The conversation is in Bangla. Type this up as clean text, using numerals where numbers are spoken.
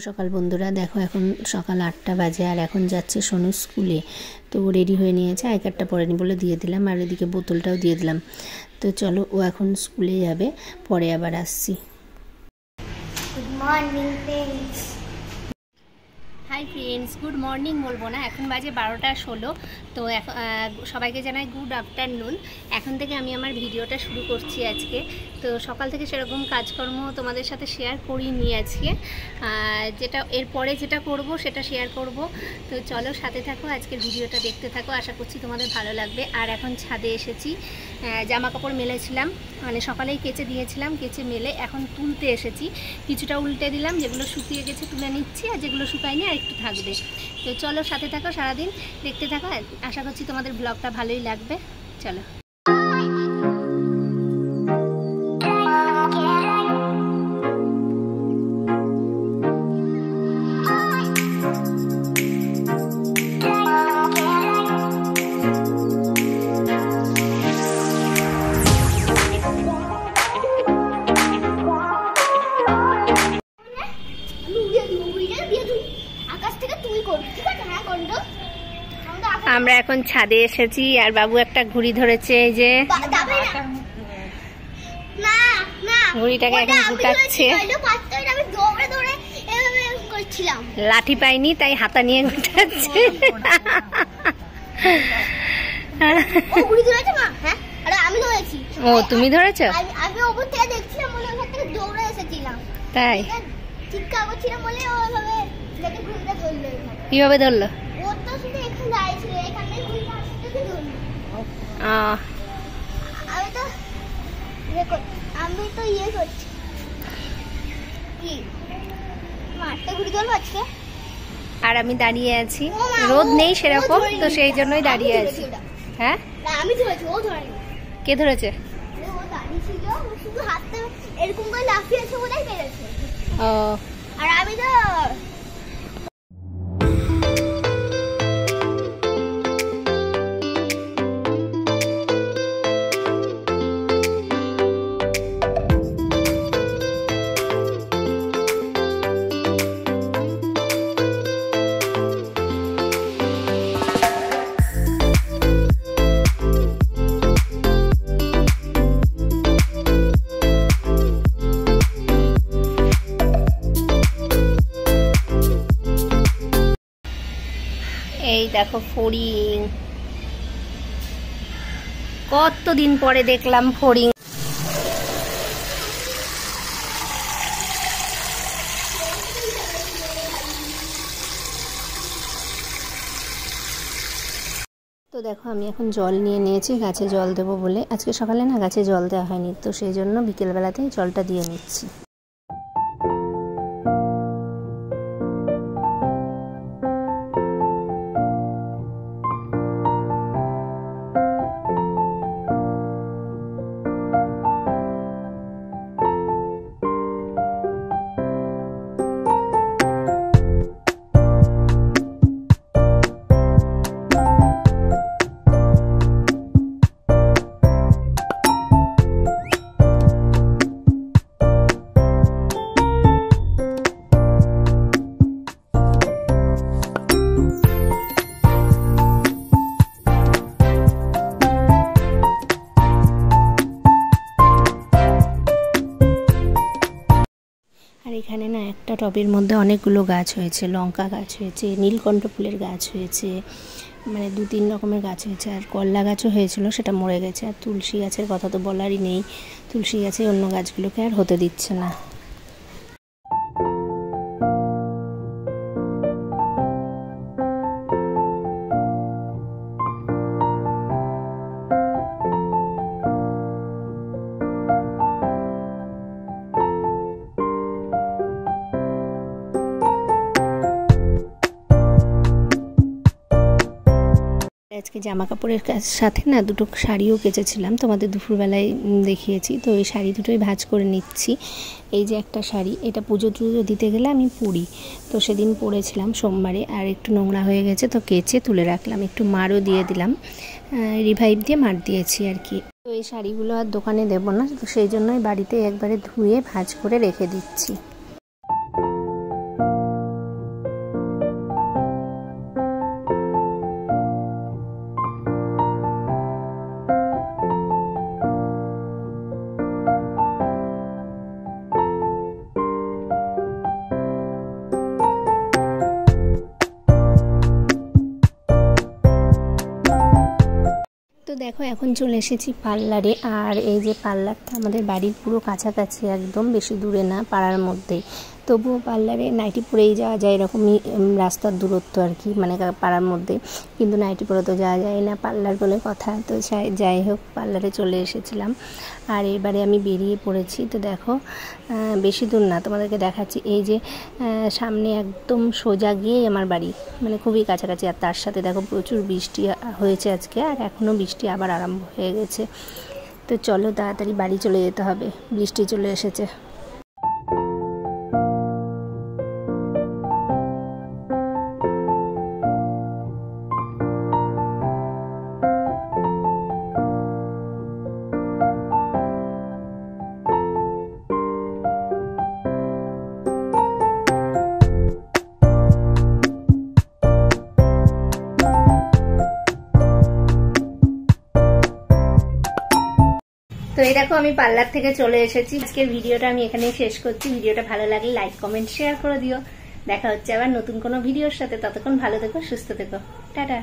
সকাল বন্ধুরা, দেখো এখন সকাল 8টা বাজে আর এখন যাচ্ছে সোনু স্কুলে। তো ও রেডি হয়ে নিয়েছে, আই কার্ডটা পরেনি বলে দিয়ে দিলাম, আর এদিকে বোতলটাও দিয়ে দিলাম। তো চলো, ও এখন স্কুলে যাবে, পরে আবার আসছি। Good morning friends. Hi friends, good morning বলবো না, এখন বাজে 12টা 16। তো সবাইকে জানাই গুড আফটারনুন। এখন থেকে আমি আমার ভিডিওটা শুরু করছি আজকে। তো সকাল থেকে সেরকম কাজকর্ম তোমাদের সাথে শেয়ার করিনি আজকে, যেটা এরপরে যেটা করব সেটা শেয়ার করব। তো চলো সাথে থাকো, আজকের ভিডিওটা দেখতে থাকো, আশা করছি তোমাদের ভালো লাগবে। আর এখন ছাদে এসেছি, জামা কাপড় মেলেছিলাম, মানে সকালেই কেচে দিয়েছিলাম, কেচে মেলে এখন তুলতে এসেছি। কিছুটা উল্টে দিলাম, যেগুলো শুকিয়ে গেছে তুলে নিচ্ছি, আর যেগুলো শুকায়নি আর একটু থাকবে। তো চলো সাথে থাকো, সারাদিন দেখতে থাকো, আশা করছি তোমাদের ব্লগটা ভালোই লাগবে। চলো। আমরা এখন ছাদে এসেছি, আর বাবু একটা ঘুড়ি ধরেছে, এই যে ঘুড়িটাকে এখন গুটাচ্ছে। লাঠি পাইনি তাই হাতা নিয়ে গুটাচ্ছে। ও তুমি ধরেছো? তাই কিভাবে ধরলো? আমি তো ইয়ে করছি, আর আমি দাঁড়িয়ে আছি, রোদ নেই সেরকম, তো সেই জন্যই দাঁড়িয়ে আছি। হ্যাঁ আমি ধরেছি, ও ধরেনি। কে ধরেছে? ও দাঁড়িয়ে ছিল, শুধু হাতটা এরকম করে লাফিয়েছে বলেই পেরেছে। ও, আর আমি তো এই দেখো ফড়িং, কতদিন পরে দেখলাম ফড়িং। তো দেখো আমি এখন জল নিয়ে নিয়েছি, গাছে জল দেবো বলে। আজকে সকালে না গাছে জল দেওয়া হয়নি, তো সেই জন্য বিকেলবেলাতেই জলটা দিয়ে নিচ্ছি। আর এখানে না একটা টবের মধ্যে অনেকগুলো গাছ হয়েছে, লঙ্কা গাছ হয়েছে, নীলকণ্ঠ ফুলের গাছ হয়েছে, মানে 2-3 রকমের গাছ হয়েছে। আর করলা গাছও হয়েছিল, সেটা মরে গেছে। আর তুলসী গাছের কথা তো বলারই নেই, তুলসী গাছে অন্য গাছগুলোকে আর হতে দিচ্ছে না। আজকে জামা কাপড়ের সাথে না দুটো শাড়িও কেচেছিলাম, তোমাদের দুপুরবেলায় দেখিয়েছি। তো এই শাড়ি দুটোই ভাঁজ করে নিচ্ছি। এই যে একটা শাড়ি, এটা পুজো টুজো দিতে গেলে আমি পরি, তো সেদিন পরেছিলাম সোমবারে, আর একটু নোংরা হয়ে গেছে, তো কেচে তুলে রাখলাম, একটু মারও দিয়ে দিলাম, রিভাইভ দিয়ে মার দিয়েছি আর কি। তো এই শাড়িগুলো আর দোকানে দেবো না, তো সেই জন্যই বাড়িতে একবারে ধুয়ে ভাঁজ করে রেখে দিচ্ছি। দেখো এখন চলে এসেছি পার্লারে। আর এই যে পার্লারটা আমাদের বাড়ির পুরো কাছাকাছি, একদম বেশি দূরে না, পাড়ার মধ্যেই। তবুও পার্লারে নাইটি পরেই যাওয়া যায়, এরকমই রাস্তার দূরত্ব আর কি, মানে পাড়ার মধ্যে। কিন্তু নাইটি পরে তো যাওয়া যায় না, পার্লার বলে কথা। তো যাই হোক, পার্লারে চলে এসেছিলাম। আর এবারে আমি বেরিয়ে পড়েছি। তো দেখো বেশি দূর না, তোমাদেরকে দেখাচ্ছি। এই যে সামনে একদম সোজা গিয়ে আমার বাড়ি, মানে খুবই কাছাকাছি। আর তার সাথে দেখো প্রচুর বৃষ্টি হয়েছে আজকে, আর এখনও বৃষ্টি আবার আরম্ভ হয়ে গেছে। তো চলো তাড়াতাড়ি বাড়ি চলে যেতে হবে, বৃষ্টি চলে এসেছে। তো এই দেখো আমি পার্লার থেকে চলে এসেছি। আজকের ভিডিওটা আমি এখানেই শেষ করছি। ভিডিওটা ভালো লাগলে লাইক কমেন্ট শেয়ার করে দিও। দেখা হচ্ছে আবার নতুন কোনো ভিডিওর সাথে। ততক্ষণ ভালো থেকো, সুস্থ থেকো, টাটা।